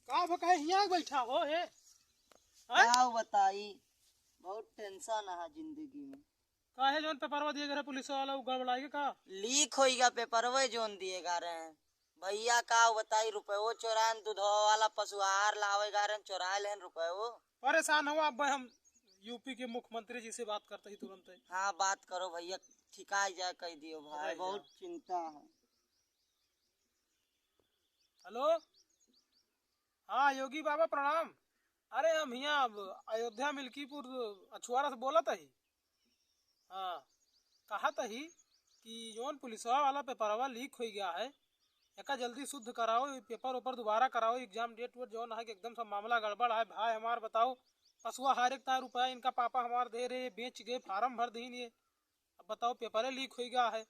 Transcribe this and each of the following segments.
का भकाई हिया बैठा हो हे? क्या बताई, बहुत टेंशन है जिंदगी में। काहे जोन पेपरवा दिए गए पुलिस वाला गड़बड़ाई का? लीक होइगा पेपर वे जोन दिएगा रहे हैं भैया। का बताई, रुपए वो चोरान दूधवा वाला पशु आहार लावेगा रहे चोरा लेन रुपए वो। परेशान हुआ अब हम यूपी के मुख्यमंत्री जी से बात करते ही तुरंत। हाँ बात करो भैया, ठिकाई जाए कह दियो भाई, बहुत चिंता है। हेलो, हाँ योगी बाबा प्रणाम। अरे हम यहाँ अयोध्या मिल्कीपुर अछुआरा से बोला था ही। हाँ कहा था ही कि जोन पुलिसवा वाला पेपरवा लीक हो गया है, एका जल्दी शुद्ध कराओ, पेपर ऊपर दोबारा कराओ, एग्जाम डेट वो जोन है कि एकदम सब मामला गड़बड़ है भाई। हमार बताओ, पशुआ हर एक रुपया इनका पापा हमार दे रहे, बेच गए, फार्म भर दी नहीं। अब बताओ पेपर लीक हो गया है।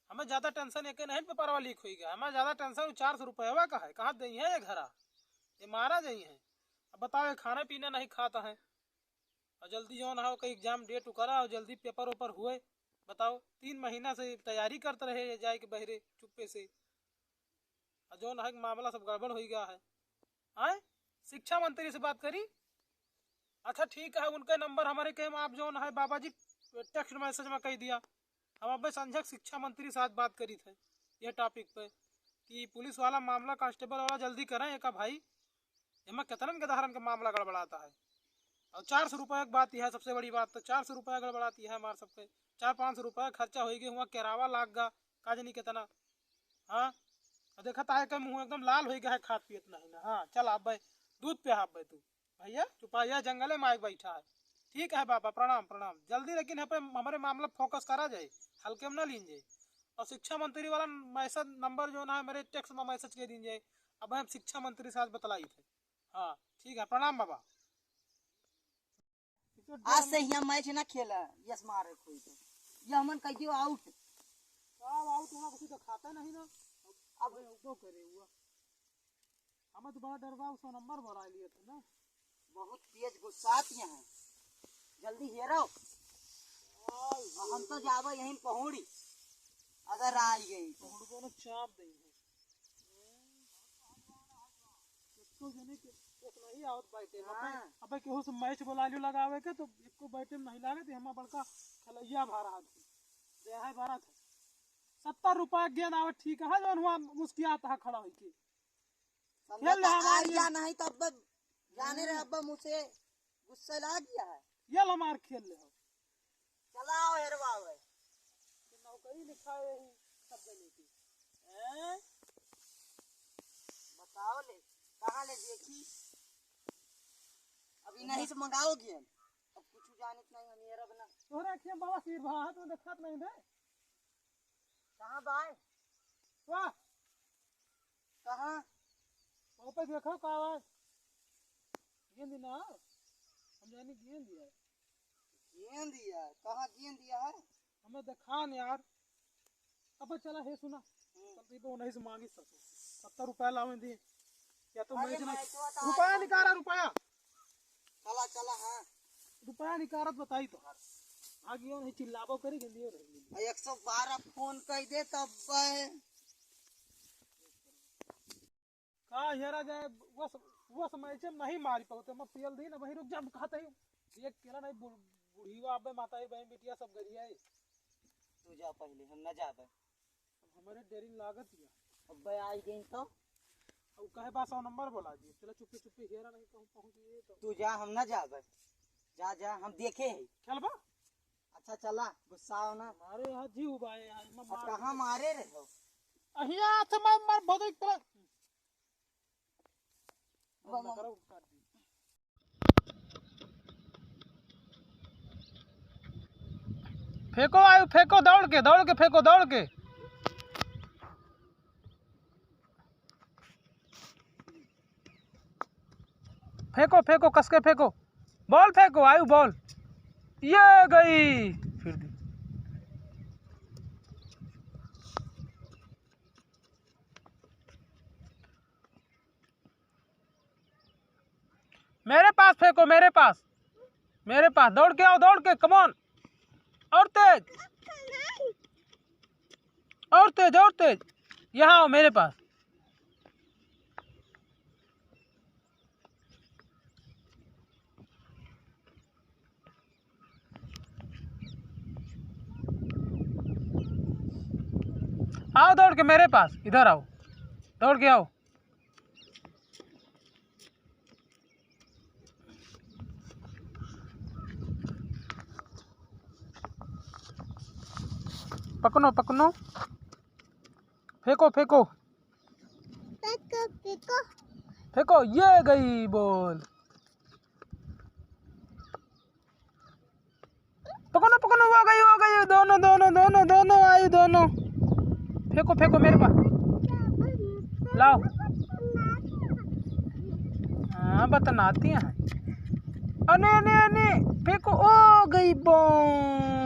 हमें ज्यादा टेंशन एक नहीं पेपरवा लीक हो गया, हमें ज्यादा टेंशन 400 रुपया का है। कहाँ दी है ये घरा, ये मारा गई है। अब बताओ ये खाना पीना नहीं खाता है, और जल्दी जो ना हो कहीं एग्जाम डेट करा और जल्दी पेपर ऊपर हुए। बताओ 3 महीना से तैयारी करते रहे जाए के बहरे चुप्पे से, और जो ना मामला सब गड़बड़ हो गया है। आए शिक्षा मंत्री से बात करी? अच्छा ठीक है, उनका नंबर हमारे कहे आप जो है बाबा जी टेक्स्ट मैसेज में कह दिया। हम अब संजय शिक्षा मंत्री साथ बात करी थे ये टॉपिक पे कि पुलिस वाला मामला कांस्टेबल वाला जल्दी करें एक भाई, एमा कितन के धारण का मामला गड़बड़ाता है। और 400 रुपये की बात यह है, सबसे बड़ी बात तो 400 रुपया गड़बड़ाती है हमारे सबके। 400-500 रुपया खर्चा हो गया हुआ, केरावा लाग गा काजनी कितना। हाँ देखा है कि मुँह एकदम लाल हो गया है, खाद पियत नहीं ना। हाँ चल आप भाई दूध पे आप भाई, तू भैया चुपाइया जंगले में आग बैठा है। ठीक है बाबा, प्रणाम प्रणाम। जल्दी लेकिन यहाँ पे हमारे मामला फोकस करा जाए, हल्के में ना लीन जाए। और शिक्षा मंत्री वाला मैसेज नंबर जो ना है मेरे टेक्स्ट में मैसेज के दीजिए। अब हम शिक्षा मंत्री साथ बतलाई थे। हाँ ठीक है, प्रणाम बाबा। आज से यहाँ मैच ना खेला, यस मारे कोई तो ये हमन कह दियो आउट। साहब आउट होना कुछ तो खाता नहीं ना। अब तो करे हुआ हमें तो बड़ा डरवा, उसका नंबर बढ़ा लिए थे ना। बहुत तेज गुस्सात यहाँ, जल्दी हेरो। हम तो जावा यहीं पहुंची, अगर आ गई पहुंच को ना चाप देंगे इसको जने के एक नहीं आवत बैठे। अबे केहू से मैच बोला लियो लगावे के तो इसको बैठे में नहीं लागे तो हम बड़का खलैया भरा थी दे है भरा था। 70 रुपया गेंद आवे ठीक है, जौन हुआ मुस्कियात है खड़ा होके खेल ले हमारे या नहीं तो अब जाने रे अब मुझसे गुस्सा ला गया है। ये हमार खेल ले चलाओ हेरवा वे नौकरी लिखा है यही सब जने की। बताओ ले कहाँ ले देखी, अभी नहीं से मंगाओगे? अब कुछ जानित नहीं हम ये रब ना। तोरे के बाबा सिर भा तो देखत नहीं दे। कहाँ बाय वाह कहाँ ऊपर देखो का आवाज गेंद ना हम जानी गेंद दिया है। गेंद दिया कहाँ गेंद दिया है हमें दिखा न यार। अब चला है सुना चलती तो नहीं से मांगी 70 रुपया लावे दिए या तो मैच ना रुपया निकाला रुपया चला चला। हाँ रुपया निकारत बताई तो आगे नहीं चिल्लाबो करी गेंदियो रही 112 फोन कर दे तब का हेरा जाए वो समय से नहीं मारी पाते मैं पियल दी ना वही रुक जा। हम कहते ही एक केला नहीं बुढ़ीवा अबे माताई बहन बेटिया सब गरिया है। तू जा पहले, हम ना जाबे, हमारे डेरिंग लागत दिया अब आई गई तो अब कहे पास नंबर बोला दिए। चलो चुप्पे चुप्पे हेरा नहीं कहूं पहुंचिए तो तू जा, हम ना जाबे, जा जा हम देखे है। चलबा अच्छा चला, गुस्सा हो ना। हमारे यहाँ जीव बाए यहाँ कहाँ मारे रहे हो? अहिया से मैं बहुत एक तरह फेंको आयु फेंको दौड़ के फेंको दौड़ के। फेंको फेंको कसके फेंको, बॉल फेंको आयु बॉल ये गई फिर दी। मेरे पास फेंको, मेरे पास दौड़ के आओ, दौड़ के कम ऑन। और तेज और तेज यहाँ आओ मेरे पास। आओ दौड़ के मेरे पास, इधर आओ, दौड़ के आओ। पकड़ो पकड़ो, फेंको फेंको फेंको, ये गई बॉल। पकड़ो पकड़ो, हो गई, दोनों दोनों दोनों दोनों आई, दोनों। फेंको फेंको मेरे पास, लाओ। हाँ बतनाती हैं। अने अने अने, फेंको, ओ गई बॉल।